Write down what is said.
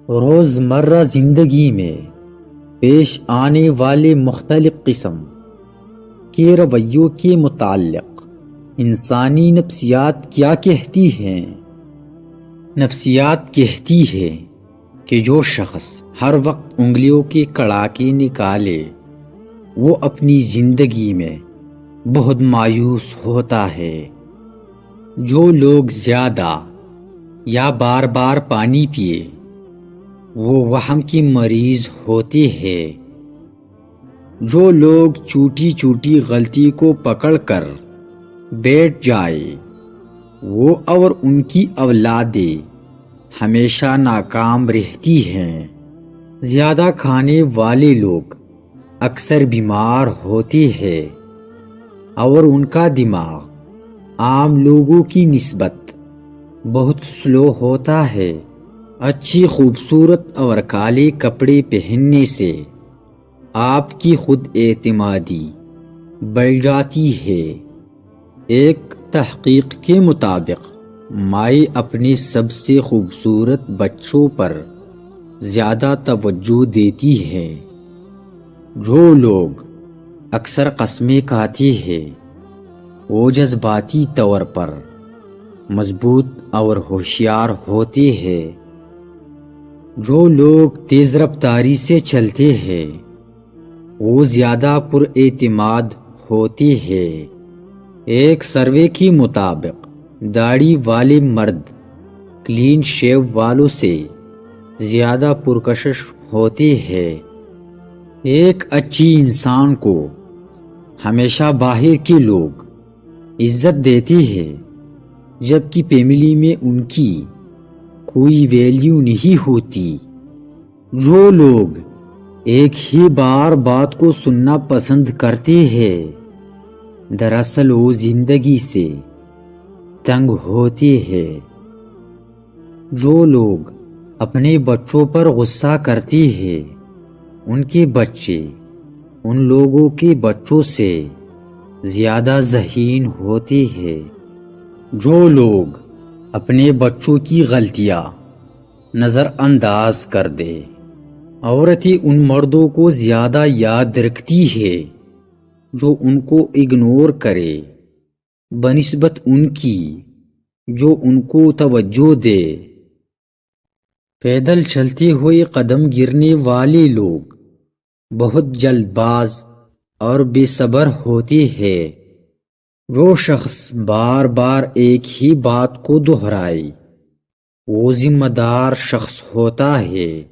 روزمرہ زندگی میں پیش آنے والے مختلف قسم کے رویوں کے متعلق انسانی نفسیات کیا کہتی ہیں؟ نفسیات کہتی ہے کہ جو شخص ہر وقت انگلیوں کے کڑاکے نکالے وہ اپنی زندگی میں بہت مایوس ہوتا ہے۔ جو لوگ زیادہ یا بار بار پانی پیے وہ وہم کی مریض ہوتے ہیں۔ جو لوگ چھوٹی چھوٹی غلطی کو پکڑ کر بیٹھ جائے وہ اور ان کی اولادیں ہمیشہ ناکام رہتی ہیں۔ زیادہ کھانے والے لوگ اکثر بیمار ہوتے ہیں اور ان کا دماغ عام لوگوں کی نسبت بہت سلو ہوتا ہے۔ اچھی خوبصورت اور کالے کپڑے پہننے سے آپ کی خود اعتمادی بڑھ جاتی ہے۔ ایک تحقیق کے مطابق مائیں اپنے سب سے خوبصورت بچوں پر زیادہ توجہ دیتی ہے۔ جو لوگ اکثر قسمیں کھاتے ہیں وہ جذباتی طور پر مضبوط اور ہوشیار ہوتے ہیں۔ جو لوگ تیز رفتاری سے چلتے ہیں وہ زیادہ پر اعتماد ہوتے ہیں۔ ایک سروے کے مطابق داڑھی والے مرد کلین شیو والوں سے زیادہ پرکشش ہوتے ہیں۔ ایک اچھی انسان کو ہمیشہ باہر کے لوگ عزت دیتے ہیں جبکہ فیملی میں ان کی کوئی ویلیو نہیں ہوتی۔ جو لوگ ایک ہی بار بات کو سننا پسند کرتے ہیں دراصل وہ زندگی سے تنگ ہوتے ہیں۔ جو لوگ اپنے بچوں پر غصہ کرتے ہیں ان کے بچے ان لوگوں کے بچوں سے زیادہ ذہین ہوتے ہیں۔ جو لوگ اپنے بچوں کی غلطیاں نظر انداز کر دے عورتیں ان مردوں کو زیادہ یاد رکھتی ہے جو ان کو اگنور کرے بنسبت ان کی جو ان کو توجہ دے۔ پیدل چلتے ہوئے قدم گرنے والے لوگ بہت جلد باز اور بے صبر ہوتے ہیں۔ جو شخص بار بار ایک ہی بات کو دہرائے وہ ذمہ دار شخص ہوتا ہے۔